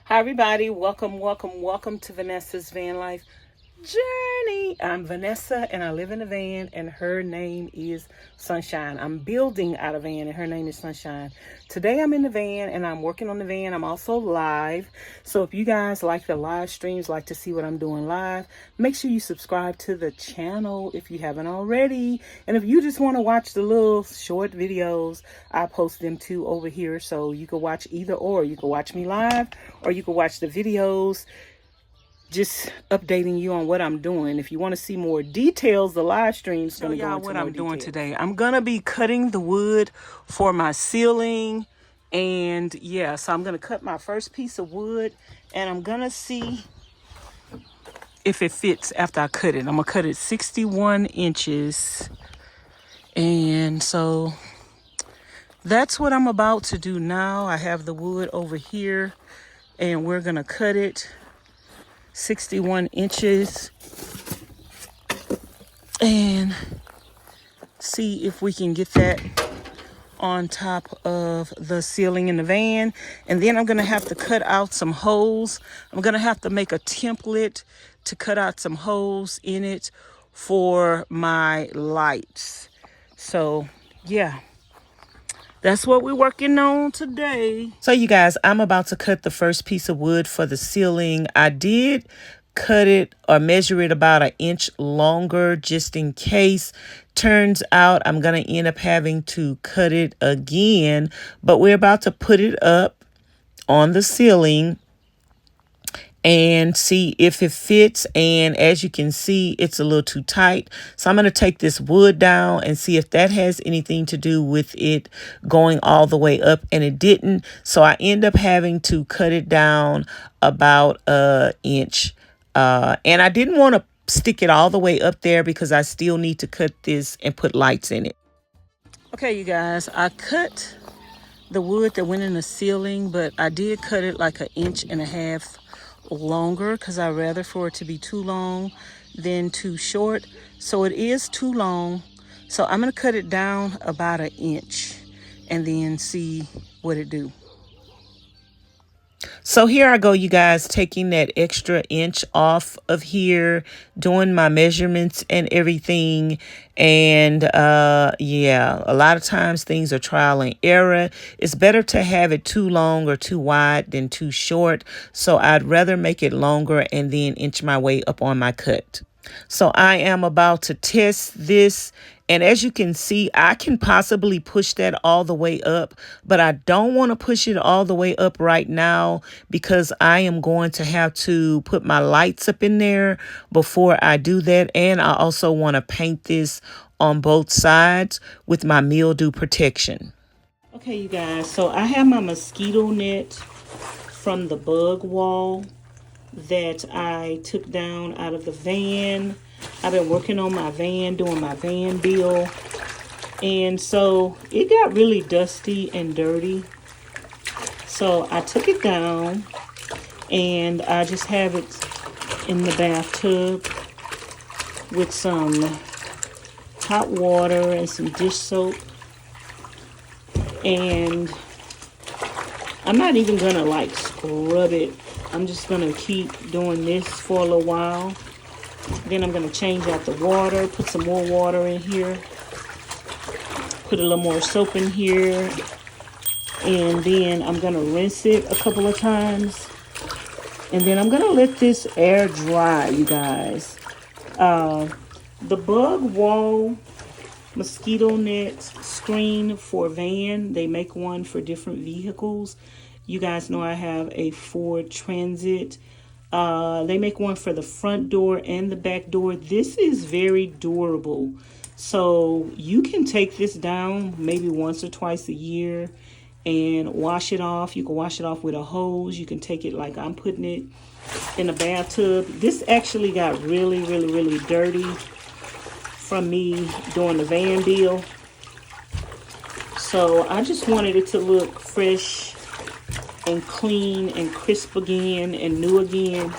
Hi everybody, welcome to Vanessa's van life journey. I'm Vanessa and I live in a van and her name is Sunshine. I'm building out a van and her name is Sunshine. Today I'm in the van and I'm working on the van. I'm also live. So if you guys like the live streams, like to see what I'm doing live, make sure you subscribe to the channel if you haven't already. And if you just want to watch the little short videos, I post them too over here. So you can watch either or. You can watch me live or you can watch the videos just updating you on what I'm doing. If you want to see more details, the live stream is going to go into what I'm doing today. I'm going to be cutting the wood for my ceiling. And yeah, so I'm going to cut my first piece of wood and I'm going to see if it fits after I cut it. I'm going to cut it 61 inches. And so that's what I'm about to do now. I have the wood over here and we're going to cut it 61 inches and see if we can get that on top of the ceiling in the van. And then I'm going to have to cut out some holes. I'm going to have to make a template to cut out some holes in it for my lights. So yeah, that's what we're working on today. So you guys, I'm about to cut the first piece of wood for the ceiling. I did cut it or measure it about an inch longer just in case. Turns out I'm going to end up having to cut it again, but we're about to put it up on the ceiling and see if it fits. And as you can see, it's a little too tight. So I'm going to take this wood down and see if that has anything to do with it going all the way up, and it didn't. So I end up having to cut it down about an inch. And I didn't want to stick it all the way up there because I still need to cut this and put lights in it. Okay, you guys, I cut the wood that went in the ceiling, but I did cut it like 1.5 inches longer because I'd rather for it to be too long than too short. So it is too long. So I'm going to cut it down about 1 inch and then see what it do. So here I go, you guys, taking that extra inch off of here, doing my measurements and everything. And yeah, a lot of times things are trial and error. It's better to have it too long or too wide than too short. So I'd rather make it longer and then inch my way up on my cut. So I am about to test this. And as you can see, I can possibly push that all the way up, but I don't want to push it all the way up right now because I am going to have to put my lights up in there before I do that. And I also want to paint this on both sides with my mildew protection. Okay, you guys, so I have my mosquito net from the bug wall that I took down out of the van. I've been working on my van, doing my van bill. And so it got really dusty and dirty. So I took it down and I just have it in the bathtub with some hot water and some dish soap. And I'm not even gonna like scrub it. I'm just gonna keep doing this for a little while. Then I'm gonna change out the water, put some more water in here, put a little more soap in here, and then I'm gonna rinse it a couple of times. And then I'm gonna let this air dry, you guys. The bug wall mosquito net screen for van, they make one for different vehicles. You guys know I have a Ford Transit. They make one for the front door and the back door. This is very durable. So you can take this down maybe once or twice a year and wash it off. You can wash it off with a hose. You can take it like I'm putting it in a bathtub. This actually got really, really, really dirty from me doing the van bill. So I just wanted it to look fresh and clean and crisp again and new again.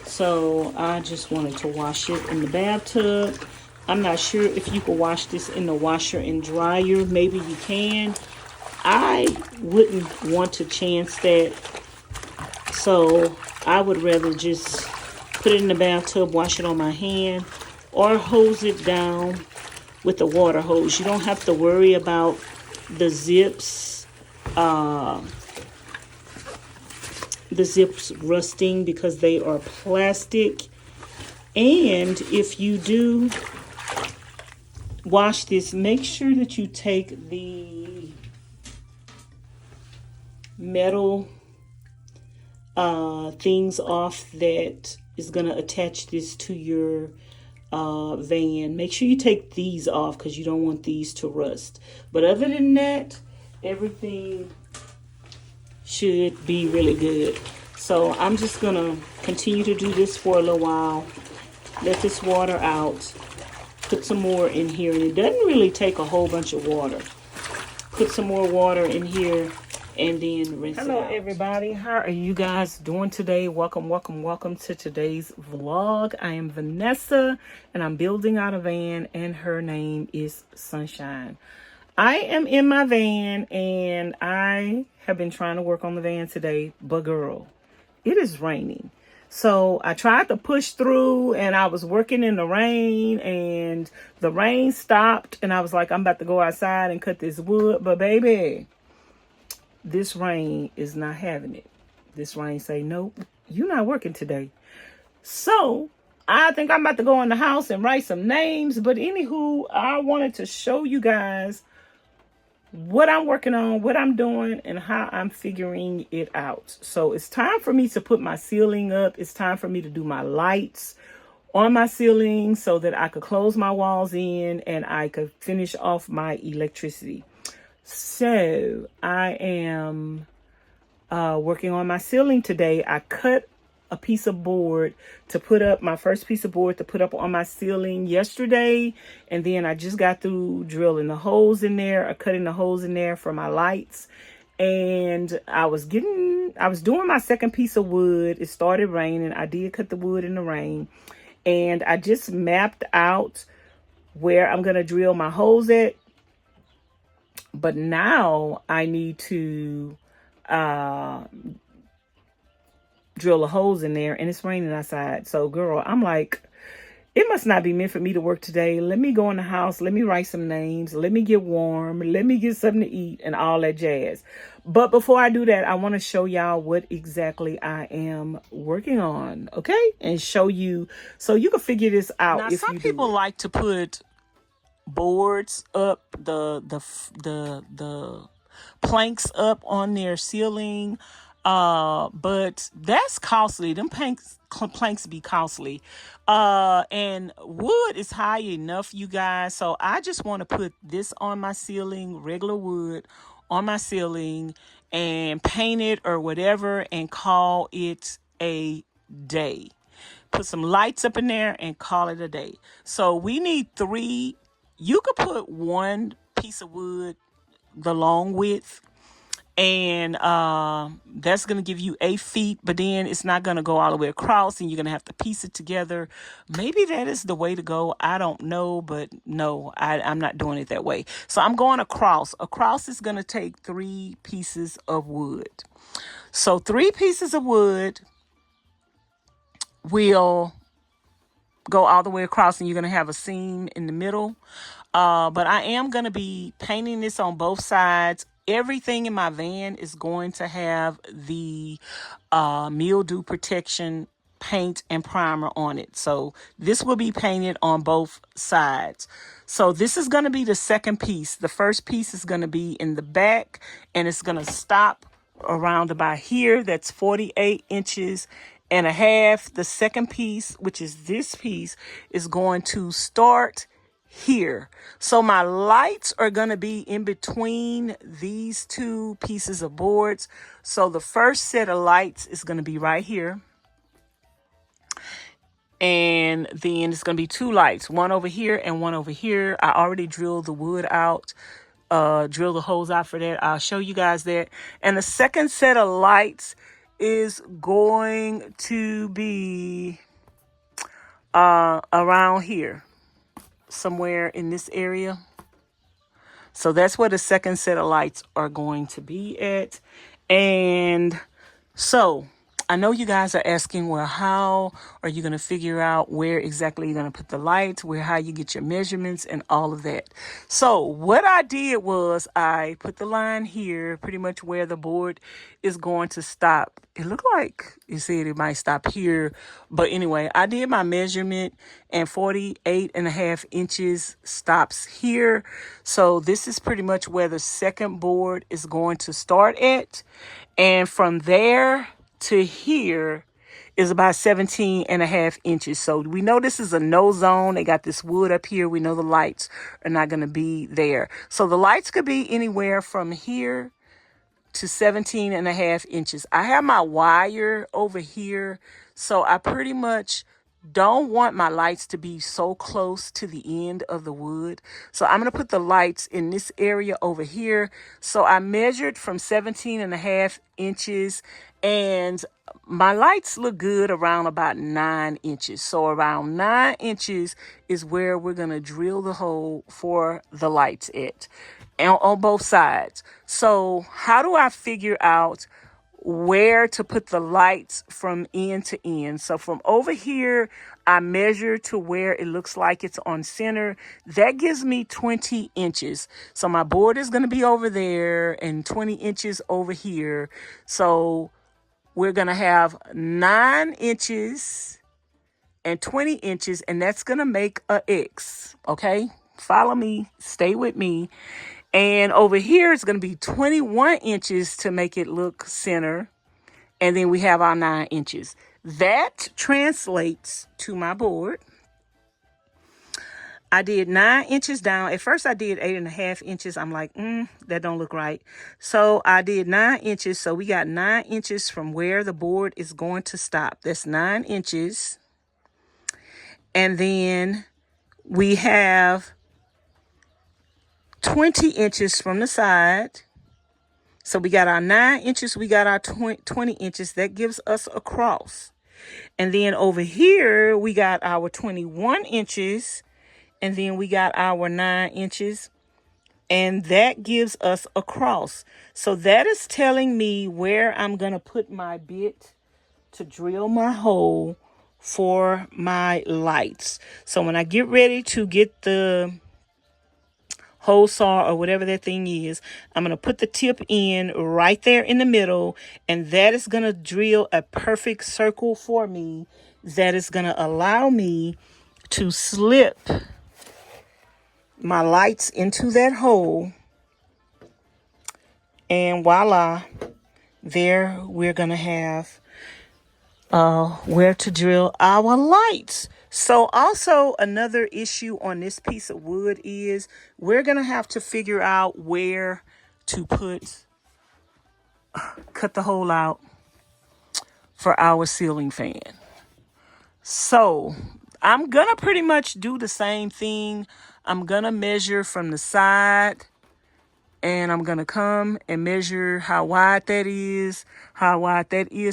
So I just wanted to wash it in the bathtub. I'm not sure if you can wash this in the washer and dryer. Maybe you can. I wouldn't want to chance that. So I would rather just put it in the bathtub, wash it on my hand, or hose it down with the water hose. You don't have to worry about the zips rusting because they are plastic. And if you do wash this, make sure that you take the metal things off that is going to attach this to your van. Make sure you take these off because you don't want these to rust. But other than that, everything should be really good. So I'm just going to continue to do this for a little while. Let this water out. Put some more in here. And it doesn't really take a whole bunch of water. Put some more water in here and then rinse it out. Hello everybody, how are you guys doing today? Welcome to today's vlog. I am Vanessa and I'm building out a van and her name is Sunshine. I am in my van and I have been trying to work on the van today, but girl, it is raining. So I tried to push through and I was working in the rain and the rain stopped and I was like, I'm about to go outside and cut this wood, but baby, this rain is not having it. This rain say, nope, you're not working today. So I think I'm about to go in the house and write some names. But anywho, I wanted to show you guys what I'm working on, what I'm doing, and how I'm figuring it out. So it's time for me to put my ceiling up. It's time for me to do my lights on my ceiling so that I could close my walls in and I could finish off my electricity. So I am working on my ceiling today. I cut a piece of board to put up, my first piece of board to put up on my ceiling yesterday. And then I just got through drilling the holes in there, cutting the holes in there for my lights. And I was doing my second piece of wood. It started raining. I did cut the wood in the rain. And I just mapped out where I'm going to drill my holes at. But now I need to drill the holes in there and it's raining outside. So girl, I'm like, it must not be meant for me to work today. Let me go in the house. Let me write some names. Let me get warm. Let me get something to eat and all that jazz. But before I do that, I want to show y'all what exactly I am working on. Okay. And show you so you can figure this out. Now, some people like to put boards up, the planks up on their ceiling, but that's costly. Them planks be costly, and wood is high enough, you guys. So I just want to put this on my ceiling, regular wood on my ceiling, and paint it or whatever and call it a day. Put some lights up in there and call it a day. So we need 3. You could put 1 piece of wood the long width, and that's going to give you 8 feet, but then it's not going to go all the way across, and you're going to have to piece it together. Maybe that is the way to go. I don't know, but no, I'm not doing it that way. So I'm going across. Across is going to take 3 pieces of wood. So 3 pieces of wood will go all the way across and you're going to have a seam in the middle. But I am going to be painting this on both sides. Everything in my van is going to have the mildew protection paint and primer on it. So this will be painted on both sides. So this is going to be the second piece. The first piece is going to be in the back and it's going to stop around about here. That's 48 inches and a half. The second piece, which is this piece, is going to start here. So my lights are going to be in between these 2 pieces of boards. So the first set of lights is going to be right here. And then it's going to be 2 lights, 1 over here and 1 over here. I already drilled the wood out, drill the holes out for that. I'll show you guys that. And the second set of lights is going to be around here, somewhere in this area. So that's where the second set of lights are going to be at. And so I know you guys are asking, well, how are you going to figure out where exactly you're going to put the lights, how you get your measurements and all of that. So what I did was I put the line here, pretty much where the board is going to stop. It looked like it said it might stop here. But anyway, I did my measurement and 48.5 inches stops here. So this is pretty much where the second board is going to start at. And from there to here is about 17.5 inches. So we know this is a no zone. They got this wood up here. We know the lights are not going to be there. So the lights could be anywhere from here to 17.5 inches. I have my wire over here. So I pretty much don't want my lights to be so close to the end of the wood. So I'm going to put the lights in this area over here. So I measured from 17.5 inches, and my lights look good around about 9 inches. So around 9 inches is where we're going to drill the hole for the lights at, and on both sides. So how do I figure out where to put the lights from end to end? So from over here, I measure to where it looks like it's on center. That gives me 20 inches. So my board is going to be over there and 20 inches over here. So we're going to have 9 inches and 20 inches, and that's going to make a X. Okay, follow me, stay with me. And over here, it's going to be 21 inches to make it look center. And then we have our 9 inches. That translates to my board. I did 9 inches down. At first, I did 8.5 inches. I'm like, that don't look right. So I did 9 inches. So we got 9 inches from where the board is going to stop. That's 9 inches. And then we have 20 inches from the side. So we got our 9 inches, we got our 20 inches. That gives us a cross. And then over here, we got our 21 inches. And then we got our 9 inches. And that gives us a cross. So that is telling me where I'm going to put my bit to drill my hole for my lights. So when I get ready to get the hole saw or whatever that thing is, I'm going to put the tip in right there in the middle, and that is going to drill a perfect circle for me that is going to allow me to slip my lights into that hole, and voila, there we're going to have where to drill our lights. So also another issue on this piece of wood is we're going to have to figure out where to cut the hole out for our ceiling fan. So I'm going to pretty much do the same thing. I'm going to measure from the side, and I'm going to come and measure how wide that is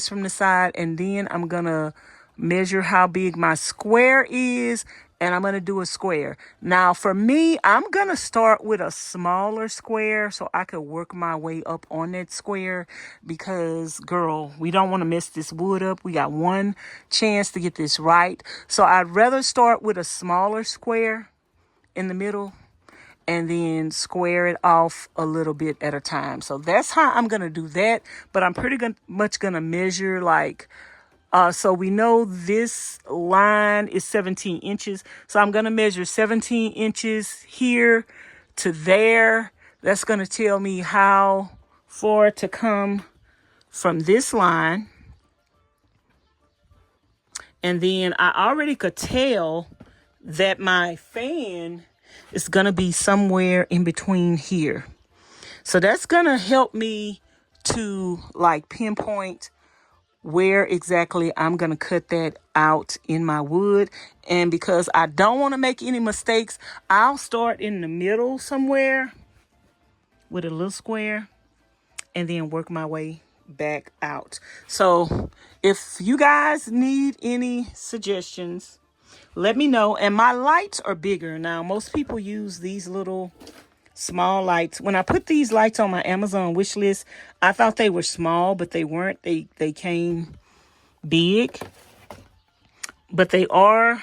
from the side. And then I'm going to measure how big my square is, and I'm going to do a square. Now for me, I'm going to start with a smaller square so I could work my way up on that square, because girl, we don't want to mess this wood up. We got one chance to get this right. So I'd rather start with a smaller square in the middle and then square it off a little bit at a time. So that's how I'm going to do that. But I'm pretty much going to measure like, so we know this line is 17 inches. So I'm going to measure 17 inches here to there. That's going to tell me how far to come from this line. And then I already could tell that my fan is going to be somewhere in between here. So that's going to help me to like pinpoint where exactly I'm going to cut that out in my wood. And because I don't want to make any mistakes, I'll start in the middle somewhere with a little square and then work my way back out. So if you guys need any suggestions, let me know. And my lights are bigger. Now, most people use these little small lights. When I put these lights on my Amazon wish list, I thought they were small, but they weren't. They came big, but they are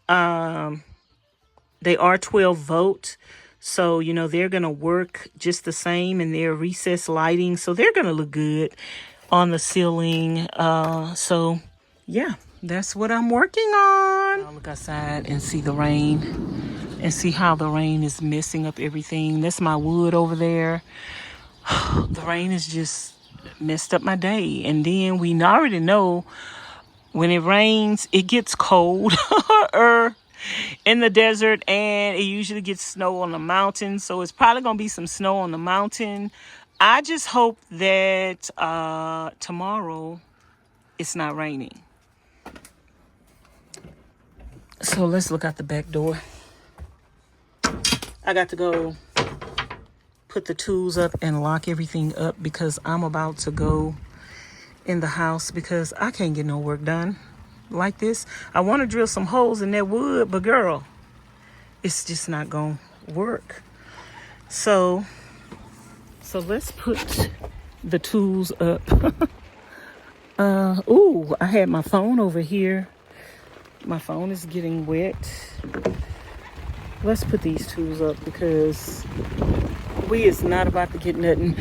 12 volt. So, you know, they're going to work just the same, and they're recessed lighting. So they're going to look good on the ceiling. So yeah, that's what I'm working on. I'll look outside and see the rain and see how the rain is messing up everything. That's my wood over there. The rain has just messed up my day. And then we already know when it rains, it gets cold in the desert, and it usually gets snow on the mountain. So it's probably going to be some snow on the mountain. I just hope that tomorrow it's not raining. So let's look out the back door. I got to go put the tools up and lock everything up because I'm about to go in the house because I can't get no work done like this. I want to drill some holes in that wood, but girl, it's just not gonna work. So let's put the tools up. Ooh, I had my phone over here. My phone is getting wet. Let's put these tools up because we is not about to get nothing.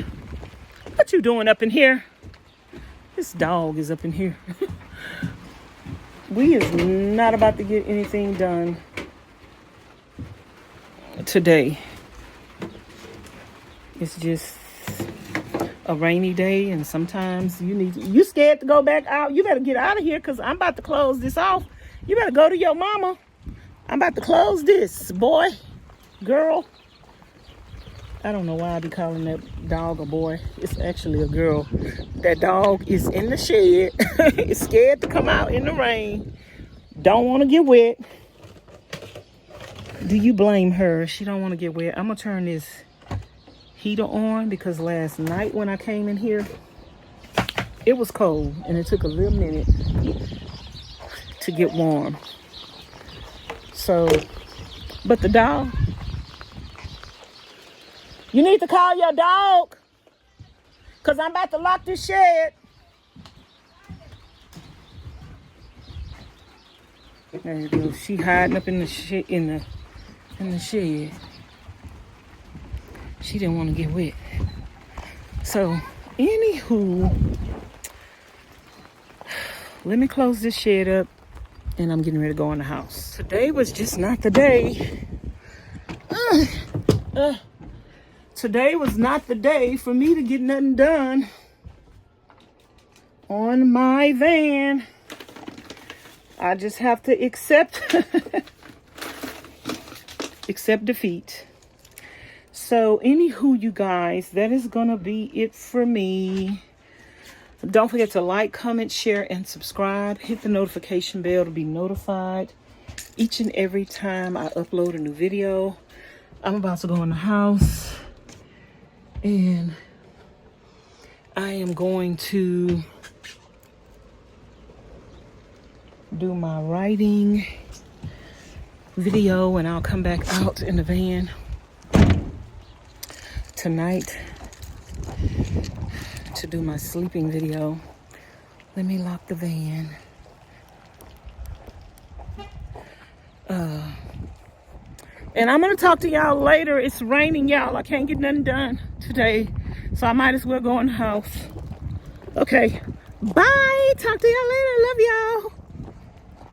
What you doing up in here? This dog is up in here. We is not about to get anything done today. It's just a rainy day, and sometimes you scared to go back out. You better get out of here because I'm about to close this off. You better go to your mama. I'm about to close this, boy, girl. I don't know why I be calling that dog a boy. It's actually a girl. That dog is in the shed. It's scared to come out in the rain. Don't want to get wet. Do you blame her? She don't want to get wet. I'm going to turn this heater on because last night when I came in here, it was cold and it took a little minute to get warm. So, but the dog, you need to call your dog because I'm about to lock this shed. There you go. She hiding up in the shed. In the shed. She didn't want to get wet. So, anywho, let me close this shed up, and I'm getting ready to go in the house. Today was just not the day. Today was not the day for me to get nothing done on my van. I just have to accept defeat. So anywho, you guys, that is gonna be it for me. Don't forget to like, comment, share, and subscribe. Hit the notification bell to be notified each and every time I upload a new video. I'm about to go in the house and I am going to do my writing video, and I'll come back out in the van tonight to do my sleeping video. Let me lock the van. And I'm gonna talk to y'all later. It's raining, y'all. I can't get nothing done today, so I might as well go in the house. Okay, bye. Talk to y'all later. Love y'all.